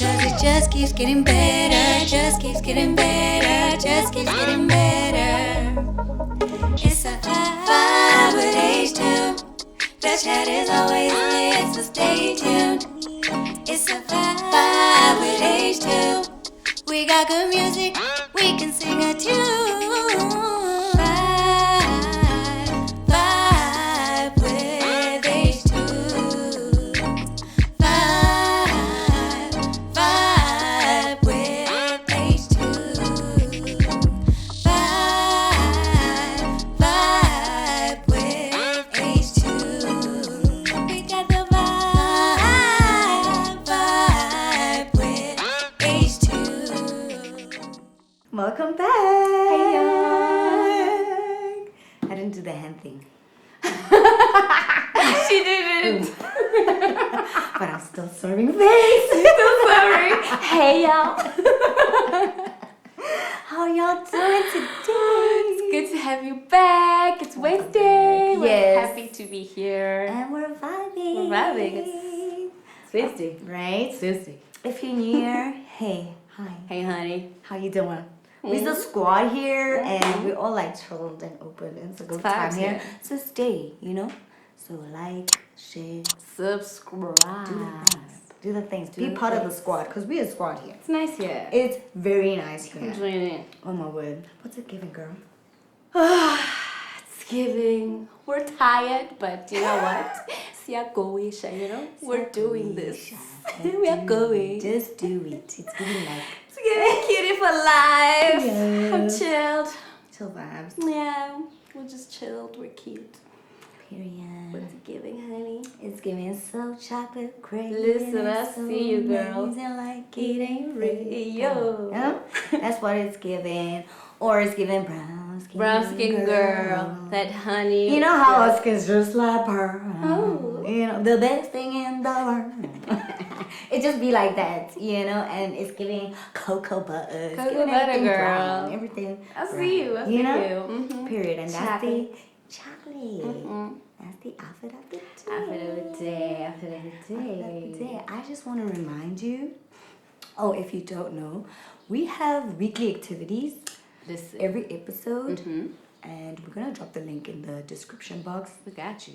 'cause it just keeps getting better, just keeps getting better, just keeps getting better. It's a vibe with H2. The chat is always lit, so stay tuned. It's a vibe with H2. We got good music, we can sing a tune. Vibe with H2. Vibe with H2. Vibe with H2. We got the vibe with H2. Welcome back. Hey, I didn't do the hand thing, She didn't. but I'm still serving face. Sorry. Hey y'all. How y'all doing today? It's good to have you back. It's Wednesday. We're Yes. happy to be here. And we're vibing. We're vibing. It's Wednesday. Right? It's Wednesday. If you're new here, hey, hi. Hey, honey. How you doing? We're the squad here, and we're all like chilled and open. It's a good It's time vibes here. here. So stay, So like, share, Subscribe. do the things. Be part of the squad, because we're a squad here. It's nice here. It's very nice here. Enjoying it. Oh my word. What's it giving, girl? It's giving. We're tired, but you know what? Siyagoisha, We're doing this. We are going. Just do it. It's giving like It's getting cutie for life. Yeah. I'm chilled. chill vibes. Yeah, we're just chilled. We're cute. Period. What's it giving, honey? It's giving so chocolate crazy. Listen, I see you, girl. Amazing, like it ain't real. Yo. Yeah? That's what it's giving. Or it's giving brown skin. Brown skin girl. That honey. You know how our skin's just like pearl. Oh. The best thing in the world. It just be like that, and it's giving cocoa butter. It's Cocoa giving butter, everything girl. brown, everything. I brown. see you. I see you. Mhm. Period. And that's Chocolate. the chocolate. That's the outfit of the day. Outfit of the day. Outfit of the Outfit of day. the day. I just want to remind you. Oh, if you don't know, we have weekly activities Listen. every episode, Mhm. and we're gonna drop the link in the description box. We got you.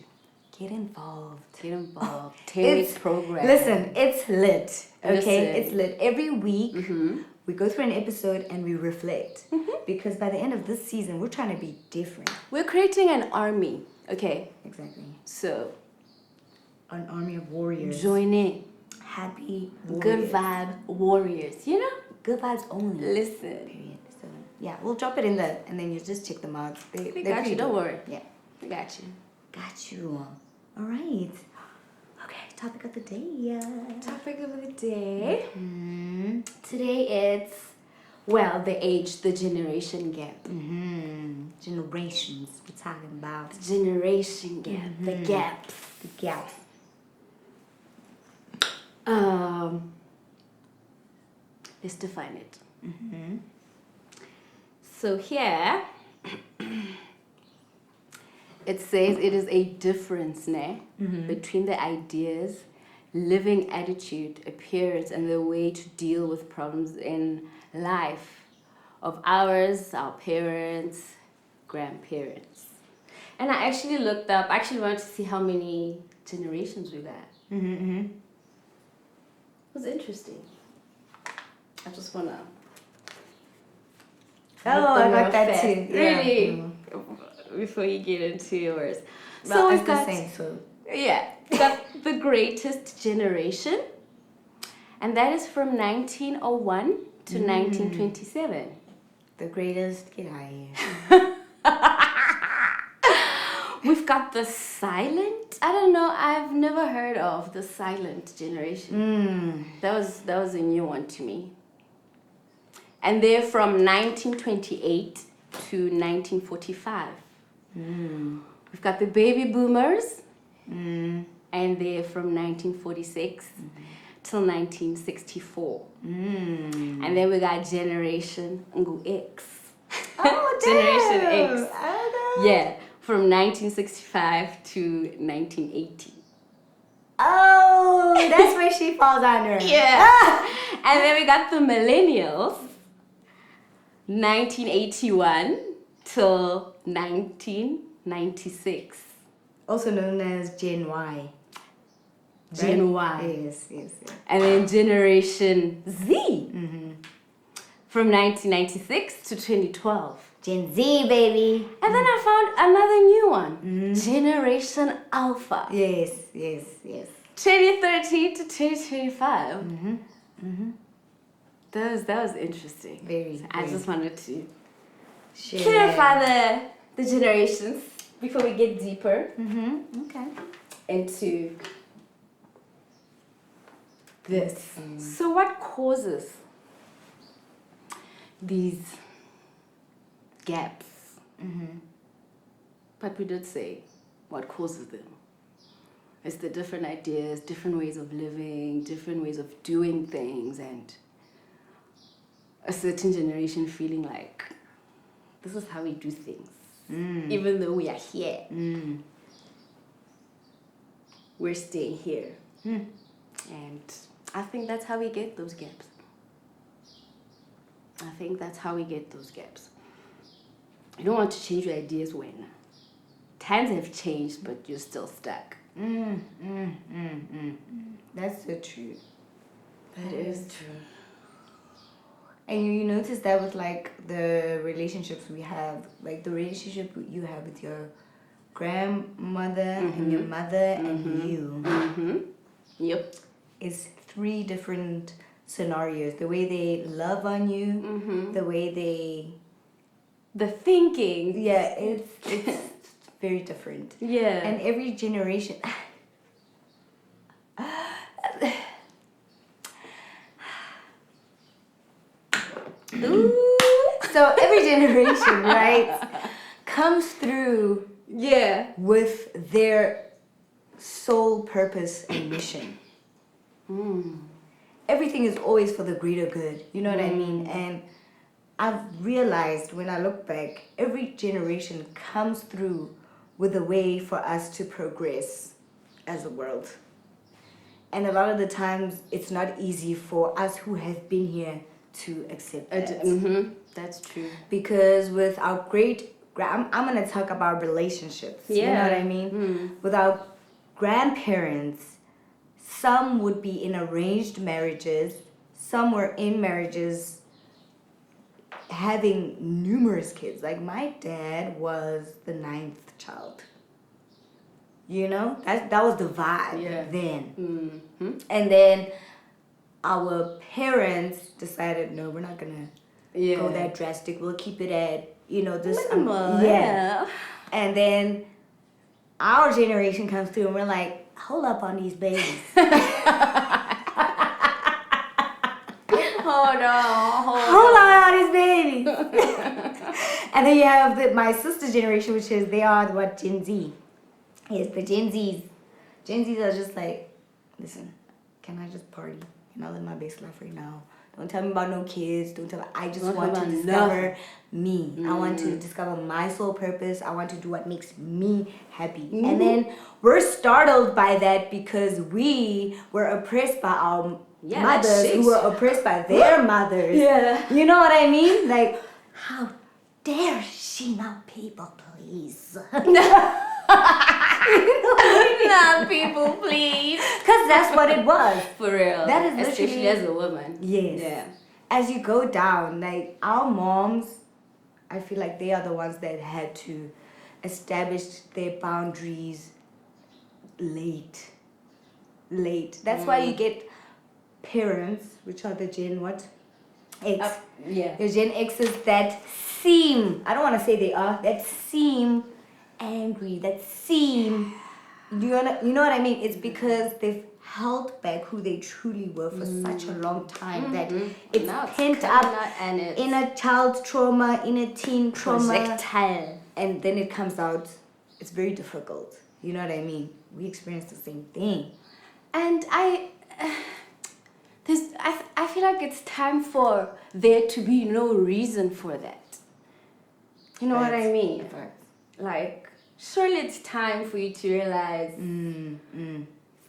Get involved. Get involved. 10-week program. Listen, it's lit. Okay, Listen. it's lit. Every week Mhm. we go through an episode and we reflect, because by the end of this season we're trying to be different. We're creating an army. Okay. Exactly. So An army of warriors. join in. Happy warriors. Good vibe warriors. Good vibes only. Listen. Period. So yeah, we'll drop it in the, and then you just check them out. We They're got pretty you. Don't dope. worry. Yeah. We got you. Got you. All right. Okay, topic of the day. Topic of the day. Mm-hmm. Today it's, the age, the generation gap. Generations we're talking about. Generation gap. The gaps. The gaps. Let's define it. So here, it says it is a difference between the ideas, living attitude, appearance, and the way to deal with problems in life of ours, our parents, grandparents. And I actually looked up, I actually wanted to see how many generations we got. It was interesting. I just want to... Oh, I like that too. Yeah. Really? Before you get into yours. Well, So it's we've the got... same, so Yeah, we got the greatest generation. And that is from 1901 to 1927. the greatest. Get out of here. We've got the silent. I don't know. I've never heard of the silent generation. That was a new one to me. And they're from 1928 to 1945. We've got the baby boomers, and they're from 1946 till 1964. And then we got Generation X. Oh, Generation damn. X. Yeah, from 1965 to 1980. Oh, that's where she falls under. Yeah. And then we got the millennials, 1981 till 1996. Also known as Gen Y. Gen Y. Yes, yes, yes. And then Generation Z, from 1996 to 2012. Gen Z, baby. And then I found another new one, Generation Alpha, Yes, yes, yes. 2013 to 2025. That was interesting. Very. I just wanted to Share. clarify the generations before we get deeper Okay. into this. So what causes these gaps? But we did say what causes them. It's the different ideas, different ways of living, different ways of doing things, and a certain generation feeling like this is how we do things. Even though we are here, we're staying here. And I think that's how we get those gaps. You don't want to change your ideas when times have changed, but you're still stuck. That's so true. That is true. And you notice that with like the relationships we have, like the relationship you have with your grandmother and your mother and you. Yep. It's 3 different scenarios. The way they love on you, the way The thinking. yeah, it's very different. Yeah. And every generation so every generation, right, comes through with their sole purpose and mission. Everything is always for the greater good. You know what I mean? And I've realized when I look back, every generation comes through with a way for us to progress as a world. And a lot of the times, it's not easy for us who have been here to accept that. That's true. Because with our I'm going to talk about relationships. You know what I mean? With our grandparents, some would be in arranged marriages, some were in marriages having numerous kids. Like my dad was the 9th child. You know, that was the vibe then. And then our parents decided, no, we're not gonna go that drastic. We'll keep it at, this minimal. And then our generation comes through and we're like, hold up on these babies. Hold on these babies. And then you have my sister's generation, which is they are Gen Z. Yes, the Gen Zs are just like, listen, can I just party? Can I live my best life right now? Don't tell me about no kids. I just want to discover me. I want to discover my soul purpose. I want to do what makes me happy. And then we're startled by that because we were oppressed by our mothers who were oppressed by their mothers. You know what I mean? Like, how dare she not people please? Not people, please. Because that's what it was. For real. That is especially as a woman. Yes. Yeah. As you go down, like our moms, I feel like they are the ones that had to establish their boundaries late. That's why you get parents, which are the Gen what? X. Your Gen X's that seem, I don't want to say they are, that seem angry, that seem, you know what I mean? It's because they've held back who they truly were for such a long time that it's pent up in a child trauma, in a teen trauma, projectile, and then it comes out. It's very difficult. You know what I mean? We experience the same thing, and I feel like it's time for there to be no reason for that. You know what I mean? Like, surely it's time for you to realize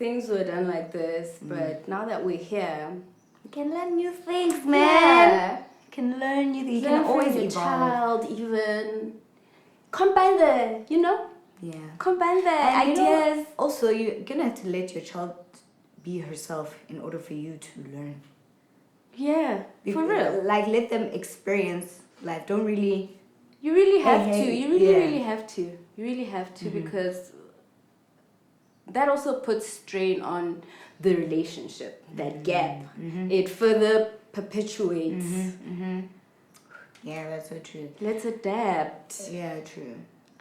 things were done like this, but now that we're here, You can learn new things, man. yeah, You can learn new things. You learn can always from your evolve. child, even combine Yeah. combine the And ideas. also, you're gonna have to let your child be herself in order for you to learn. Yeah, for real. Like, let them experience life. Don't really. You really have Hey, to. hey, You really, yeah. really have to. You really have to because that also puts strain on the relationship. That gap, it further perpetuates. Yeah, that's so true. Let's adapt. Yeah, true.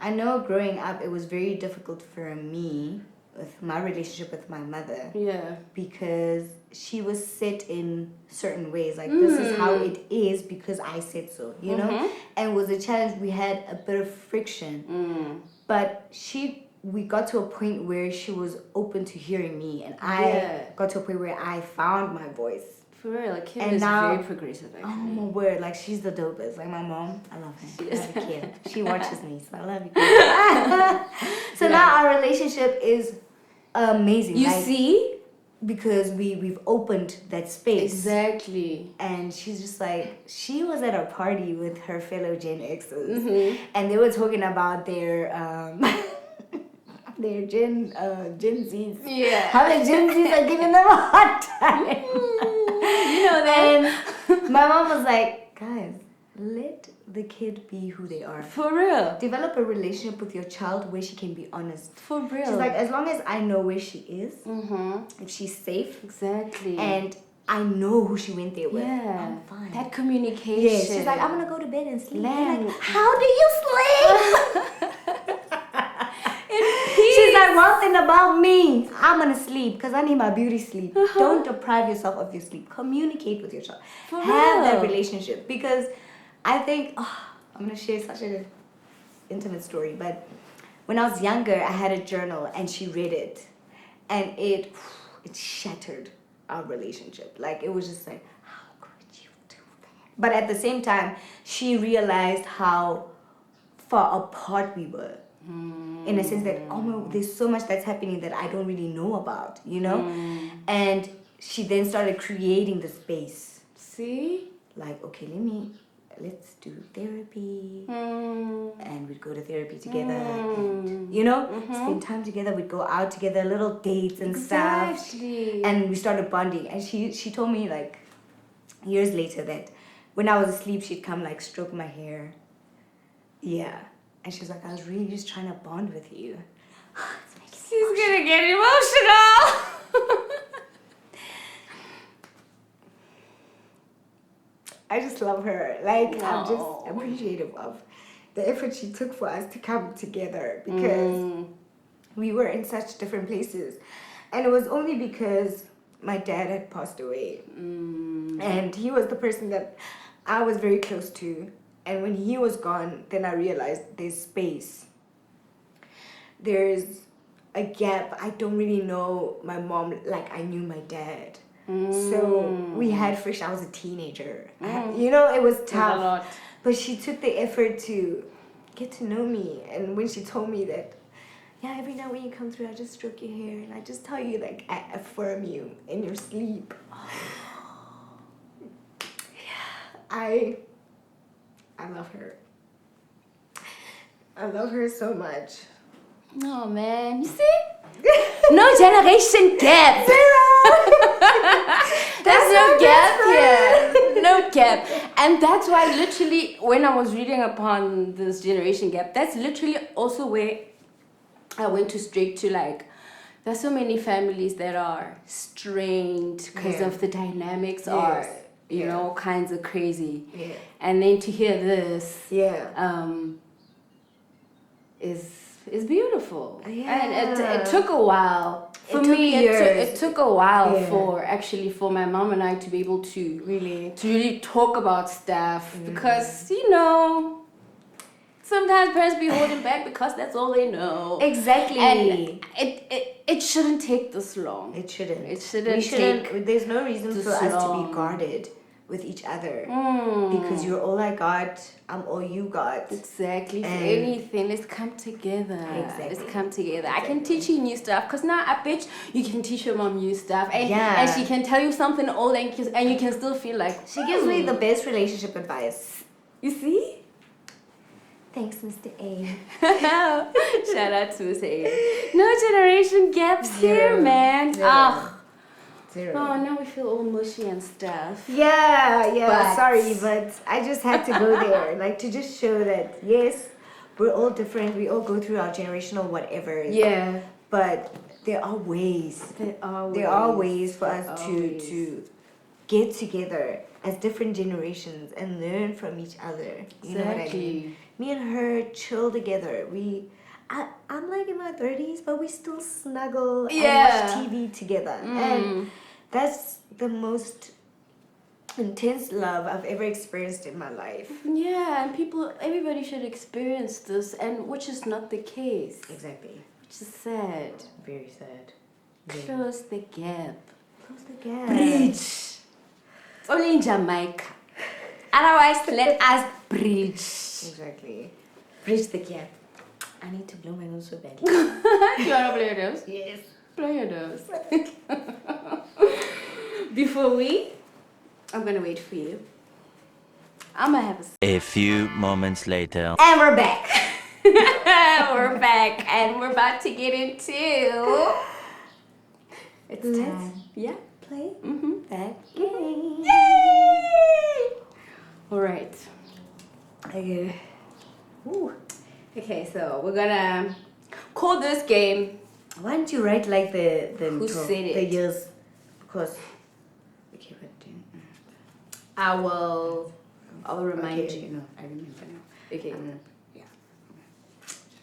I know growing up, it was very difficult for me with my relationship with my mother. Yeah. Because she was set in certain ways. Like, this is how it is because I said so, you know? And it was a challenge. We had a bit of friction. But we got to a point where she was open to hearing me. And I got to a point where I found my voice. For real, like Kim And is now- very progressive actually. Oh my word, like she's the dopest. Like my mom, I love her. I love you, Kim. She watches me, so I love you, Kim. So now our relationship is amazing. You like, see? because we've opened that space. Exactly. And she's just like, she was at a party with her fellow Gen Xers, and they were talking about their their Gen Zs. Yeah. How the Gen Zs are giving them a hard time. You know that. And my mom was like, guys, let the kid be who they are. For real. Develop a relationship with your child where she can be honest. For real. She's like, as long as I know where she is, if she's safe, Exactly. and I know who she went there with, yeah. I'm fine. That communication. Yeah, she's like, I'm gonna go to bed and sleep. Lamb. Like, how do you sleep? In peace. She's like, one thing about me, I'm gonna sleep because I need my beauty sleep. Don't deprive yourself of your sleep. Communicate with your child. For Have that real. relationship, because I think I'm gonna share such an intimate story. But when I was younger, I had a journal and she read it, and it shattered our relationship. Like, it was just like, how could you do that? But at the same time, she realized how far apart we were. In a sense that, oh my, there's so much that's happening that I don't really know about, you know? And she then started creating the space. See? Like, okay, let's do therapy. And we'd go to therapy together. And, you know, spend time together. We'd go out together, little dates and stuff. Exactly. And we started bonding. And she told me, like, years later that when I was asleep, she'd come, like, stroke my hair. Yeah. And she was like, I was really just trying to bond with you. She's gonna get emotional. I just love her. Like, I'm just No. appreciative of the effort she took for us to come together, because we were in such different places. And it was only because my dad had passed away. And he was the person that I was very close to. And when he was gone, then I realized there's space. There's a gap. I don't really know my mom like I knew my dad. So we had friction. I was a teenager. You know, it was tough. A lot. But she took the effort to get to know me. And when she told me that, yeah, every night when you come through, I just stroke your hair and I just tell you, like, I affirm you in your sleep. I love her. I love her so much. Oh man, you see? No generation gap. There's no gap here. No gap. And that's why literally when I was reading upon this generation gap, that's literally also where I went straight to, like, there's so many families that are strained because of the dynamics are, you know, kinds of crazy. Yeah. And then to hear this is beautiful. Yeah. And it took a while. For It took me, years. it took a while Yeah. for my mom and I to be able to really talk about stuff, because, you know, sometimes parents be holding back because that's all they know. Exactly. And it shouldn't take this long. It shouldn't. It shouldn't We shouldn't. take There's no reason this for us to long. be guarded with each other because you're all I got, I'm all you got. Exactly. For And- anything, let's come together. Exactly. Let's come together. I can teach you new stuff because now I bet you can teach your mom new stuff, and Yeah. and she can tell you something old, and you can still feel like She gives me the best relationship advice. You see? Thanks, Mr. A. Shout out to Miss A. No generation gaps here, Zero. man. Zero. Ah. Zero. Oh, now we feel all mushy and stuff. Yeah, But- sorry, but I just had to go there, like to just show that yes, we're all different. We all go through our generational whatever. Yeah. But there are ways. There There are ways for us There are to ways. to get together as different generations and learn from each other. You know what I mean? Me and her chill together. I'm like in my 30s, but we still snuggle and watch TV together. And that's the most intense love I've ever experienced in my life. Yeah, and everybody should experience this, and which is not the case. Exactly. Which is sad. Very sad. Close the gap. Close the gap. Bridge. It's only in Jamaica. Otherwise, let us bridge. Exactly. Bridge the gap. I need to blow my nose so badly. Do you want to play your nose? Yes. Play your nose. I'm going to wait for you. I'm going to have A few moments later. And we're back. We're back, and we're about to get into... It's time. Yeah. Play That game. Yay! All right. Okay. Ooh. Okay, so we're gonna call this game. Why don't you write like the Who intro, said it? the years? Because. Okay, but I will remind okay, you. No, I remember now. Okay. Yeah.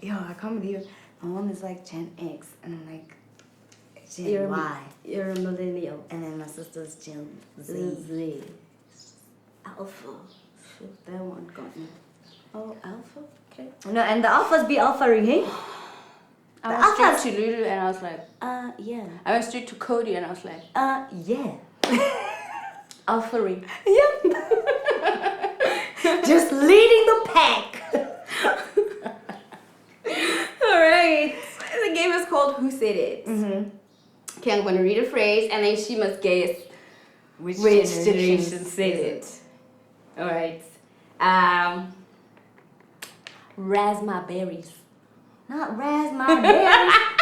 Yo, I can't believe my mom is like Gen X and I'm like Gen Y. You're a millennial. And then my sister's Gen Z. Z. Alpha. Shoot, that one got me. Oh, Alpha? Okay. No, and the alphas be alpha-ing, hey? I The went alphas- straight to Lulu and I was like, Yeah. I went straight to Cody and I was like, Yeah. Alpha ring. Yep. Just leading the pack. Alright. The game is called Who Said It? Mm-hmm. Okay, I'm going to read a phrase and then she must guess Which generation said it. Alright. Raspberries. Not raspberry.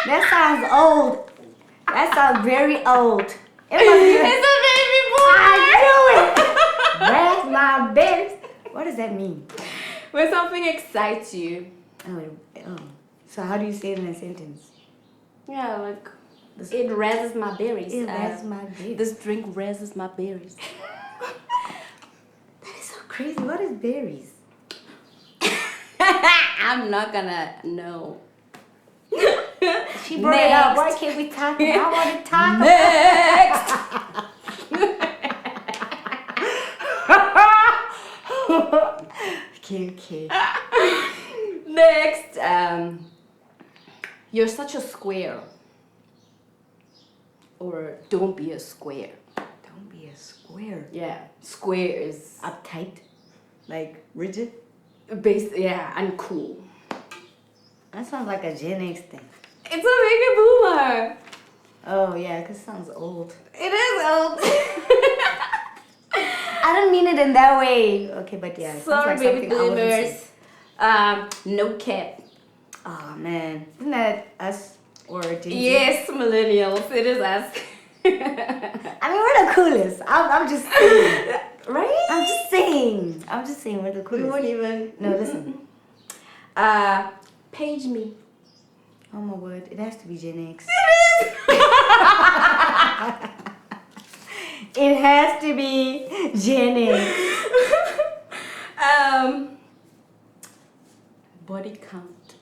That sounds old. That sounds very old. It must be It's a baby boy! I knew it. Raspberries. What does that mean? When something excites you. Oh. So how do you say it in a sentence? Yeah, like, it raises my berries. It raspberries. This drink raises my berries. That is so crazy. What is berries? I'm not gonna know. She brought it up. Why Next. can't we talk? I want to talk Next. Okay. Next, you're such a square. Or don't be a square. Don't be a square. Yeah, square is Uptight. Like rigid. uncool. That sounds like a Gen X thing. It's a baby boomer. Oh yeah, because it sounds old. It is old. I don't mean it in that way. Okay, but yeah. It sounds Sorry, like baby something I wouldn't say. boomers. No cap. Oh man, isn't that us or Gen Z? Yes, millennials. It is us. I mean, we're the coolest. I'm just saying. Right? I'm just saying we're the We coolest. won't even. No, listen. Page me. Oh my word, it has to be Gen X. It has to be Gen X. Body count.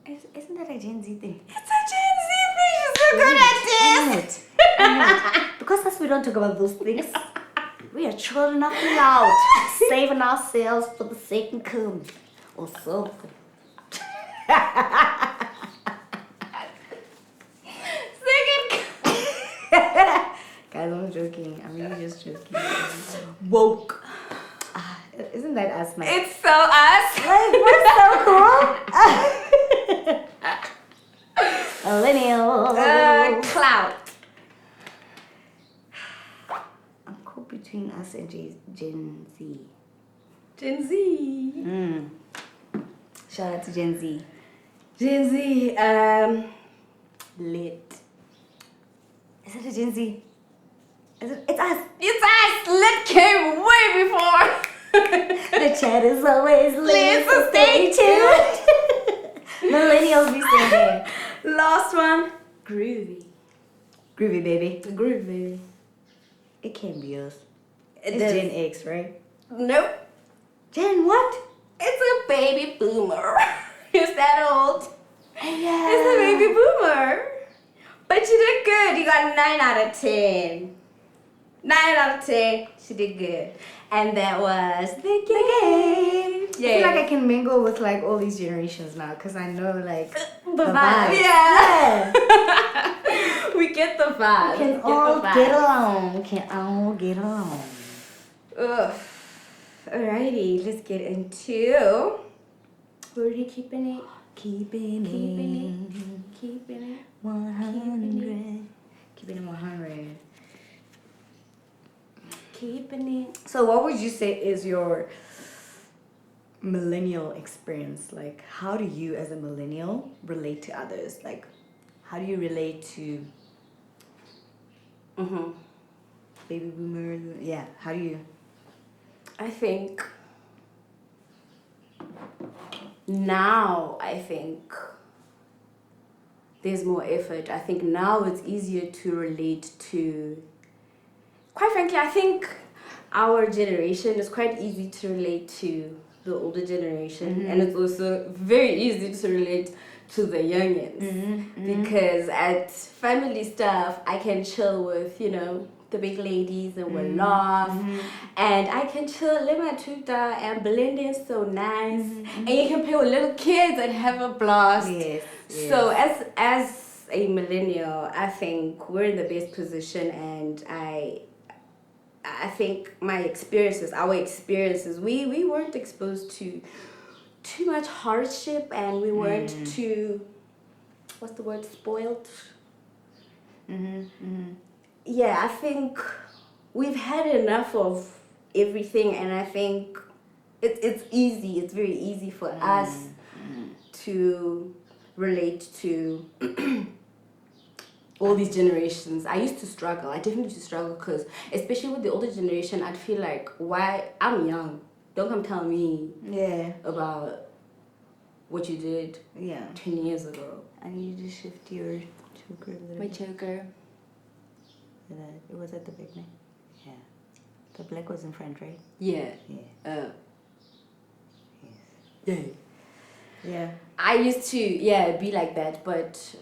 Isn't that a Gen Z thing? It's a Gen Z thing. You're so good at this. I know. Because us, we don't talk about those things. We are children of the loud, saving ourselves for the second coming or something. joking. Woke. Isn't that us, man? It's so us. Like, we're so cool. Millennial. Clout. I'm caught between us and Gen Z. Gen Z. Shout out to Gen Z. Gen Z. Lit. Is it a Gen Z? It's us. It's us. Lit came way before. The chat is always lit, so stay tuned. Millennials be saying that. Last one. Groovy. Groovy, baby. Groovy, baby. It can't be us. It It's does. Gen X, right? Nope. Gen what? It's a baby boomer. Is that old? Yeah. It's a baby boomer. But you did good. You got 9 out of 10. 9 out of 10. She did good. And that was the game. I feel like I can mingle with like all these generations now because I know like The vibe. vibes. Yeah. We get the vibe. We can all get along. We can all get along. Ugh. Alrighty, let's get into. We're already keeping it. Keeping Keeping Keeping it. 100. Keeping it 100. Keeping it. So what would you say is your millennial experience? Like how do you as a millennial relate to others? Like how do you relate to baby boomers? Yeah, how do you? I think now, there's more effort. I think now it's easier to relate to. Quite frankly, I think our generation is quite easy to relate to the older generation, and it's also very easy to relate to the youngins because at family stuff, I can chill with the big ladies and we'll laugh, and I can chill, live my tuta and blend in so nice, and you can play with little kids and have a blast. Yes. So as a millennial, I think we're in the best position, and I think our experiences, we weren't exposed to too much hardship, and we weren't too, what's the word, spoiled. Yeah, I think we've had enough of everything, and I think it's very easy for us to relate to all these generations. I definitely used to struggle because especially with the older generation, I'd feel like, why, I'm young, don't come tell me about what you did 10 years ago. I need you to shift your choker a little My bit. choker. It was at the beginning. Yeah. The black was in front, right? Yeah. Yeah. Yeah. Yeah. I used to, be like that, but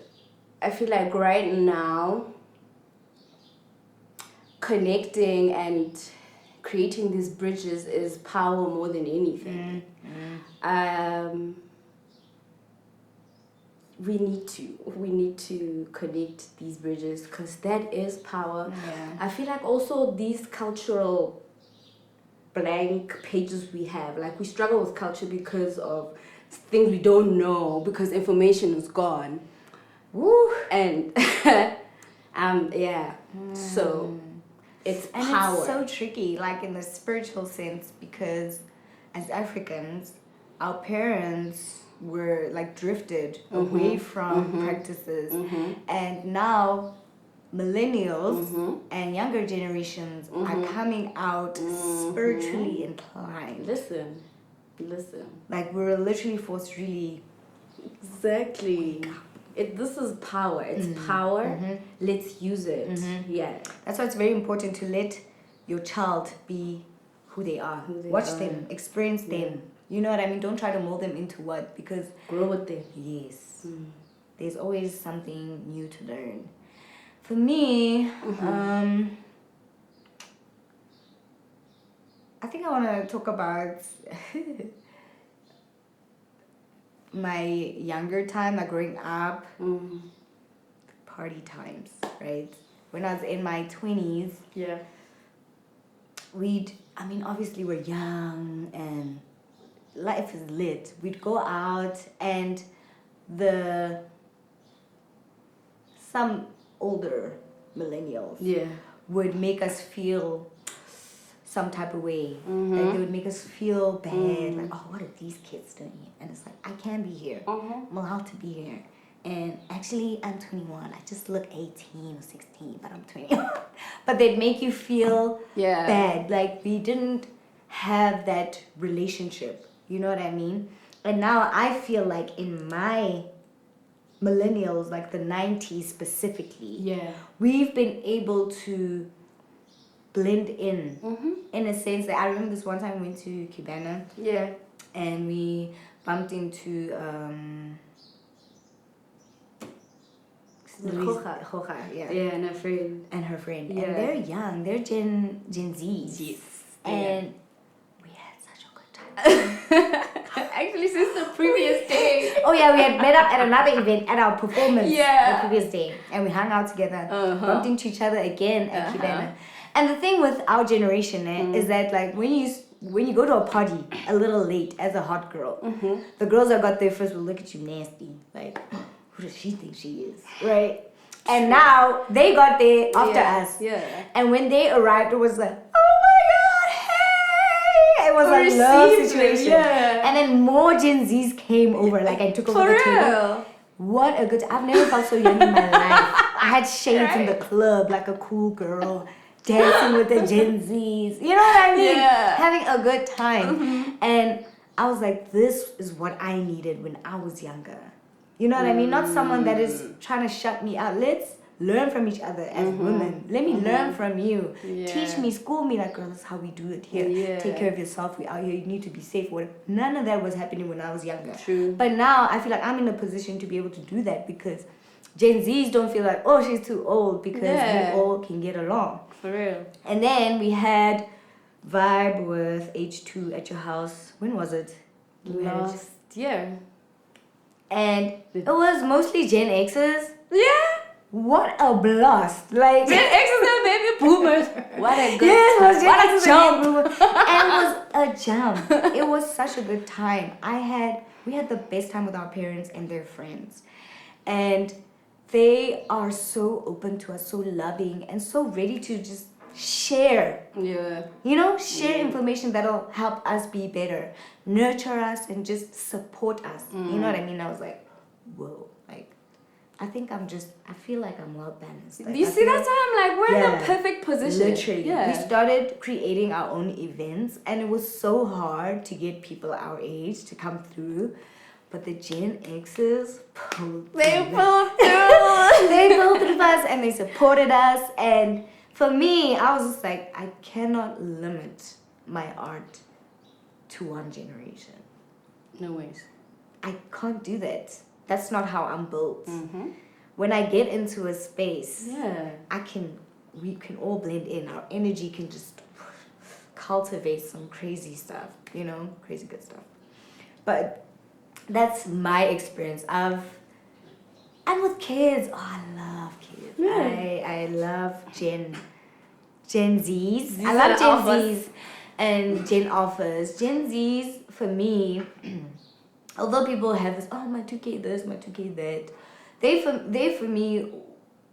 I feel like right now, connecting and creating these bridges is power more than anything. We need to connect these bridges because that is power. Yeah. I feel like also these cultural blank pages we have, like we struggle with culture because of things we don't know, because information is gone. Woo! And so it's And power. it's so tricky, like in the spiritual sense, because as Africans, our parents were like drifted away from practices, and now millennials and younger generations are coming out spiritually inclined. Listen. Like we're literally forced really. Exactly. This is power. It's power. Let's use it. Yeah. That's why it's very important to let your child be who they are. Watch them, experience them. You know what I mean? Don't try to mold them into what, because Grow with them. yes, there's always something new to learn. For me, I think I want to talk about my younger time, like growing up, party times, right? When I was in my 20s, Yeah. obviously we're young and life is lit. We'd go out and some older millennials would make us feel some type of way. Like they would make us feel bad. Like, oh, what are these kids doing here? And it's like, I can be here. I'm allowed to be here. And actually, I'm 21. I just look 18 or 16, but I'm 21. But they'd make you feel bad. Like we didn't have that relationship. You know what I mean? And now I feel like in my millennials, like the 90s specifically, we've been able to blend in a sense that I remember this one time we went to Cubana and we bumped into Hoja, and her friend. And they're young, they're Gen Zs. And we had such a good time. Actually, since the previous day. Oh yeah, we had met up at another event at our performance Yeah. the previous day, and we hung out together, bumped into each other again at Cubana. And the thing with our generation is that like when you go to a party a little late as a hot girl, the girls that got there first will look at you nasty, like, who does she think she is, right? And now they got there after us, and when they arrived, it was like, oh my god, hey! It was a love situation, and then more Gen Zs came over, like, and took over the table. What a good! I've never felt so young in my life. I had shades in the club, like a cool girl. Dancing with the Gen Zs, you know what I mean? Having a good time. And I was like, this is what I needed when I was younger. You know what I mean? Not someone that is trying to shut me out. Let's learn from each other as women. Let me learn from you. Teach me, school me, like, girl, this is how we do it here. Take care of yourself. We out here. You need to be safe. None of that was happening when I was younger. True. But now I feel like I'm in a position to be able to do that because Gen Zs don't feel like, oh, she's too old because we all can get along. For real. And then we had Vibe with H2 at your house. When was it? Last year. And it was mostly Gen X's. Yeah. What a blast. Like Gen X's and baby boomers. What a good yes, it was Gen what X's a jump. and it was a jump. It was such a good time. We had the best time with our parents and their friends. And they are so open to us, so loving, and so ready to just share. Yeah. You know, share information that'll help us be better, nurture us, and just support us. You know what I mean? I was like, whoa, like, I feel like I'm well balanced. Like, You see, that's why I'm like, we're in the perfect position. Literally. Yeah. We started creating our own events, and it was so hard to get people our age to come through. But the Gen X's pulled through. They pulled through. They pulled through us and they supported us. And for me, I was just like, I cannot limit my art to one generation. No ways. I can't do that. That's not how I'm built. When I get into a space, we can all blend in. Our energy can just cultivate some crazy stuff, you know, crazy good stuff. But that's my experience and with kids, I love kids. I love Gen Zs. I love Gen Zs and Gen Alphas. Gen Zs for me, although people have this, oh, my 2K this, my 2K that, they for me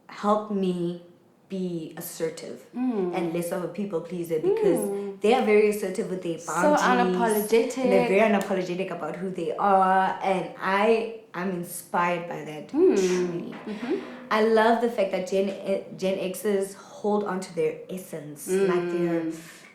help me be assertive and less of a people pleaser because they are very assertive with their boundaries. So unapologetic. And they're very unapologetic about who they are, and I'm inspired by that truly. I love the fact that Gen X's hold onto their essence, like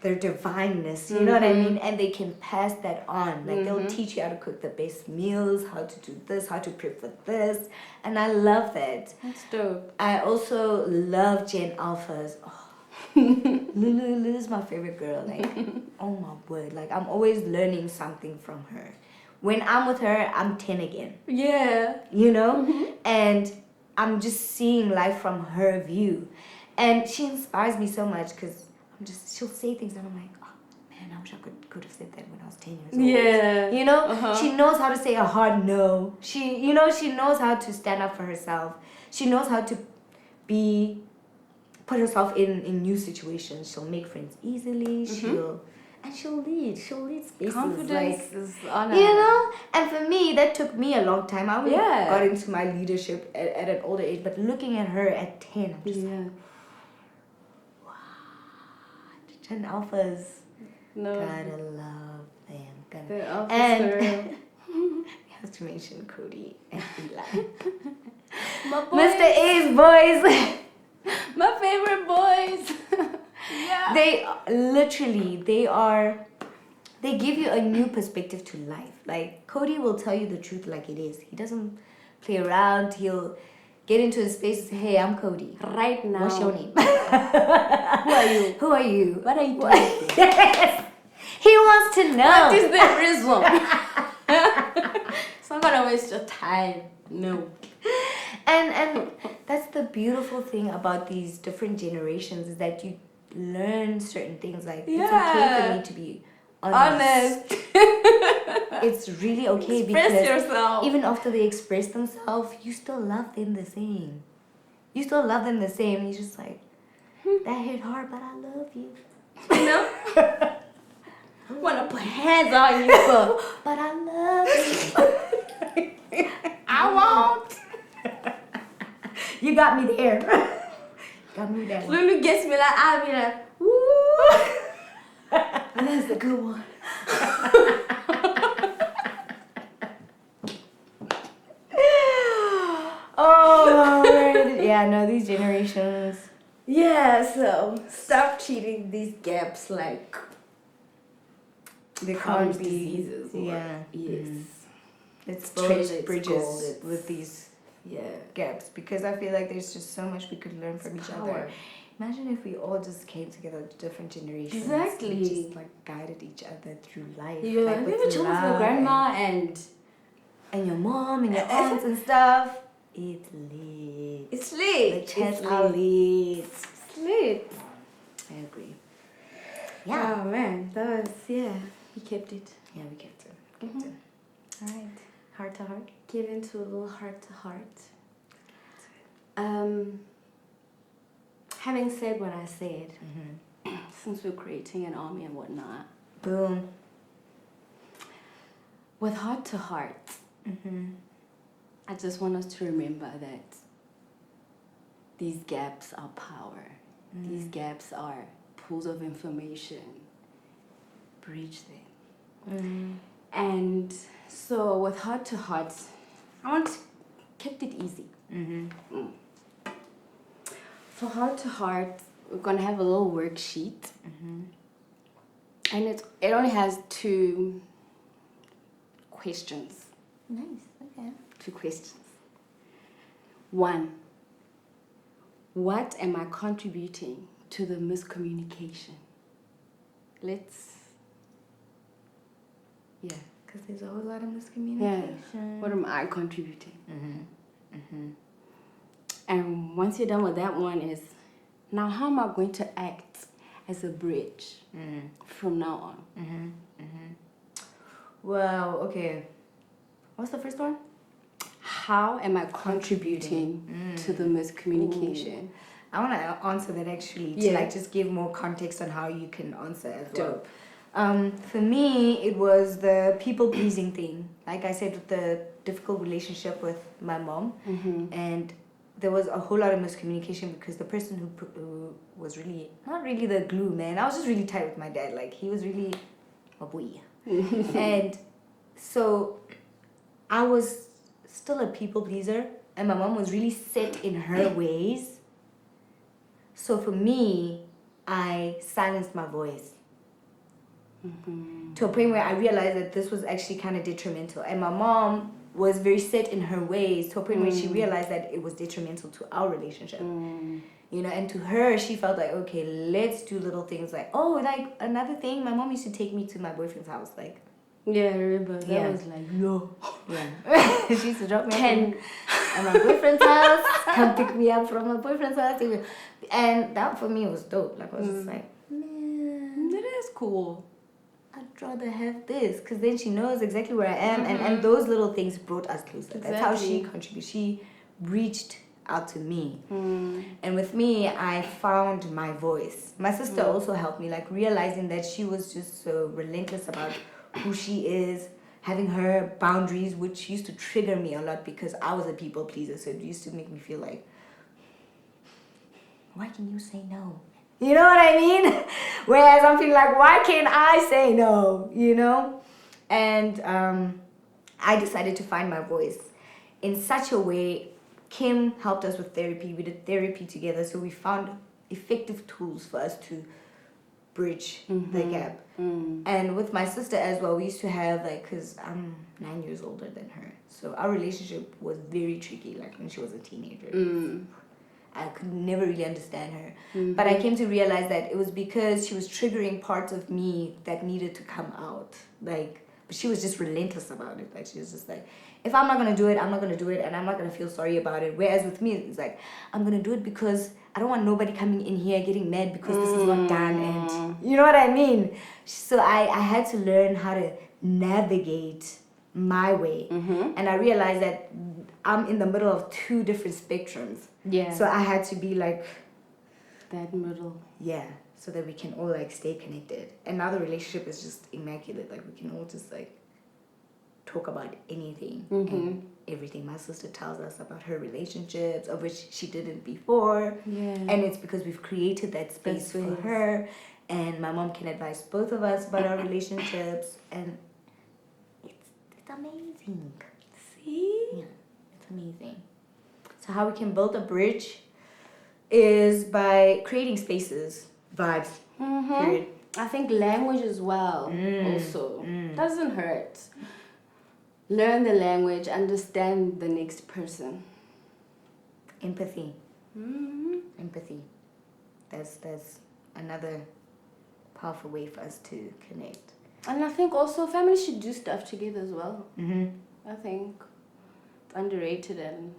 their divineness, you know what I mean? And they can pass that on. Like they'll teach you how to cook the best meals, how to do this, how to prep for this. And I love that. That's dope. I also love Gen Alphas. Oh. Lulu's my favorite girl. Like, oh my word. Like, I'm always learning something from her. When I'm with her, I'm 10 again. Yeah. You know? And I'm just seeing life from her view. And she inspires me so much because she'll say things and I'm like, oh man, I wish I could have said that when I was 10 years old. Yeah. You know? She knows how to say a hard no. She knows how to stand up for herself. She knows how to be put herself in new situations. She'll make friends easily. She'll lead spaces. Confidence is on her. You know, and for me, that took me a long time. I only Yeah. got into my leadership at an older age, but looking at her at 10, I'm just like, Gen Alphas. No. Gotta love them. The alpha And girl. you have to mention Cody and Eli. My boys. Mr. A's boys. My favorite boys. Yeah. They give you a new perspective to life. Like, Cody will tell you the truth like it is. He doesn't play around. He'll get into a space and say, hey, I'm Cody. Right now. What's your name? Who are you? Who are you? What are you doing? Yes. He wants to know. What is the reason? It's not gonna waste your time. No. And that's the beautiful thing about these different generations is that you learn certain things. Like, it's okay for me to be honest. It's really okay Express because yourself. even after they express themselves, you still love them the same. You still love them the same. You're just like, that hit hard, but I love you. You know? I wanna put hands on you, but I love you. I won't. You got me there. Got me there. Lulu gets me like, I'll be like, woo. And that's the good one. Oh, yeah, no, these generations. Yeah, so stop treating these gaps like They chronic can't be. diseases. Or, Yeah. yes. Let's treasure, build it's gold, bridges it's- with these Yeah. gaps because I feel like there's just so much we could learn from each Power. other. Imagine if we all just came together, different generations, Exactly. and just like guided each other through life. Yeah. like, Have you with ever chilled with your love grandma and and your mom and your aunts and stuff? It's lit. it's The lit. chats It's are lit. lit. It's lit. I agree. Yeah. Oh man, that was we kept it. Yeah, we kept it. Kept it. All right. Heart to heart. Get into a little heart to heart. Having said what I said, since we're creating an army and whatnot, Boom. with heart to heart, I just want us to remember that these gaps are power. These gaps are pools of information. Bridge them. And so with heart to heart, I want to keep it easy. For heart to heart, we're going to have a little worksheet. And it only has 2 questions. Nice. Okay. 2 questions. 1, what am I contributing to the miscommunication? Because there's a whole lot of miscommunication. What am I contributing? And once you're done with that one is, now how am I going to act as a bridge from now on? Wow, okay. What's the first one? How am I contributing to the miscommunication? I want to answer that actually to Yeah. like just give more context on how you can answer as well. For me, it was the people pleasing thing. Like I said, with the difficult relationship with my mom, and there was a whole lot of miscommunication because the person who was really not really the glue, man. I was just really tight with my dad. Like, he was really a boy, and so I was still a people pleaser, and my mom was really set in her ways. So for me, I silenced my voice. To a point where I realized that this was actually kind of detrimental. And my mom was very set in her ways to a point where she realized that it was detrimental to our relationship. You know, and to her, she felt like, okay, let's do little things like, oh, like another thing, my mom used to take me to my boyfriend's house. Like, Yeah, I remember. That Yeah. was like, no. yeah. She used to drop me Ten. at my boyfriend's house, come pick me up from my boyfriend's house. And that for me was dope. Like, I was just like, man, That is cool. I'd rather have this, because then she knows exactly where I am, and those little things brought us closer. That's how she Exactly. contributed. She reached out to me. And with me, I found my voice. My sister also helped me, like realizing that she was just so relentless about who she is, having her boundaries, which used to trigger me a lot because I was a people pleaser. So it used to make me feel like, why can you say no? You know what I mean? Whereas I'm feeling like, why can't I say no? You know? And I decided to find my voice in such a way. Kim helped us with therapy. We did therapy together. So we found effective tools for us to bridge the gap. And with my sister as well, we used to have like, because I'm 9 years older than her. So our relationship was very tricky, like when she was a teenager. I could never really understand her. But I came to realize that it was because she was triggering parts of me that needed to come out. Like, but she was just relentless about it. Like, she was just like, if I'm not going to do it, I'm not going to do it. And I'm not going to feel sorry about it. Whereas with me, it's like, I'm going to do it because I don't want nobody coming in here getting mad because this is not done. And you know what I mean? So I had to learn how to navigate my way. And I realized that I'm in the middle of two different spectrums. Yeah. So I had to be like that middle. Yeah. So that we can all like stay connected. And now the relationship is just immaculate. Like we can all just like talk about anything and everything. My sister tells us about her relationships, of which she didn't before. Yeah. And it's because we've created that space for her. And my mom can advise both of us about our relationships. And it's amazing. See? Yeah, it's amazing. So how we can build a bridge is by creating spaces, vibes, period. I think language as well also doesn't hurt. Learn the language, understand the next person. Empathy. Empathy. That's another powerful way for us to connect. And I think also families should do stuff together as well. I think it's underrated, and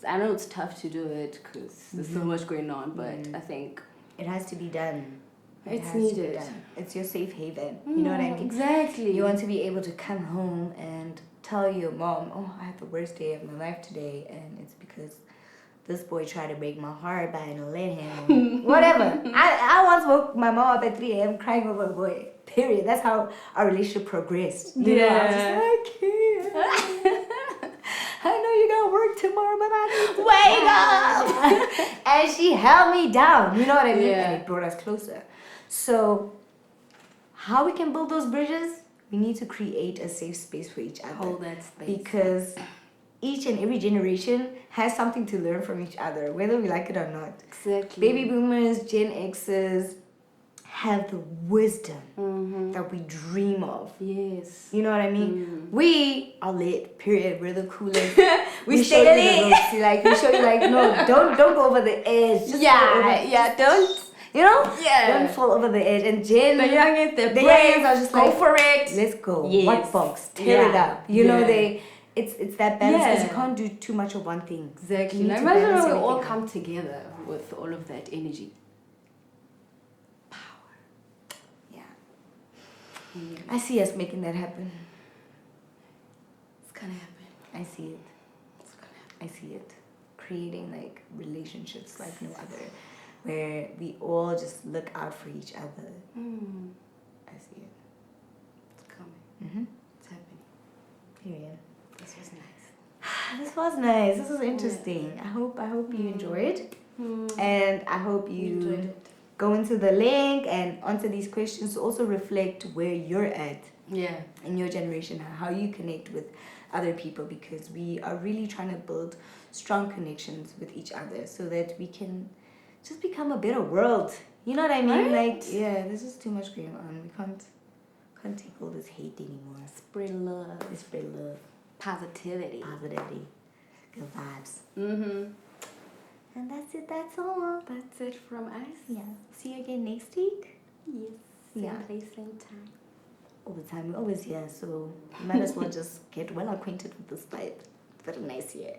I know it's tough to do it because there's so much going on, but I think it has to be done. It's needed. It's your safe haven. You know what I mean? Exactly. You want to be able to come home and tell your mom, oh, I had the worst day of my life today, and it's because this boy tried to break my heart, but I didn't let him. Whatever. I once woke my mom up at 3 a.m. crying over a boy. Period. That's how our relationship progressed. You know, I was just like, I can't. I know you got work tomorrow, but I need to wake up. And she held me down. You know what I mean? Yeah. And it brought us closer. So, how we can build those bridges? We need to create a safe space for each other. Hold that space. Because each and every generation has something to learn from each other, whether we like it or not. Exactly. Baby boomers, Gen X's have the wisdom that we dream of. Yes. You know what I mean? We are lit, period. We're the coolest. we show stay you the ropes. Like, we show you like, no, don't go over the edge. Just go over, don't. You know? Yeah. Don't fall over the edge. And Jen, The youngest, the youngest brave, are just go like, for it. let's go. Yes. What box? Tear it up. You know, it's that balance because you Yeah. can't do too much of one thing. Exactly. You need Now to imagine balance when we all everything come out. together with all of that energy. Yeah. I see us making that happen. It's gonna happen. I see it. It's gonna happen. I see it. Creating like relationships like no other, where we all just look out for each other. I see it. It's coming. It's happening. Period. This was nice. This was nice. This was interesting. I hope you enjoyed, and I hope you Enjoyed it. go into the link and answer these questions to also reflect where you're at Yeah. in your generation, how you connect with other people, because we are really trying to build strong connections with each other so that we can just become a better world. You know what I mean? Right? Like, yeah, there's just too much going on. We can't take all this hate anymore. Spread love. Let's spread love, Positivity. positivity, good vibes. And that's it. That's all. That's it from us. Yeah. See you again next week. Yes. Same Yeah. place, same time. All the time. We're always here, so you might as well just get well acquainted with this vibe. It's very nice here.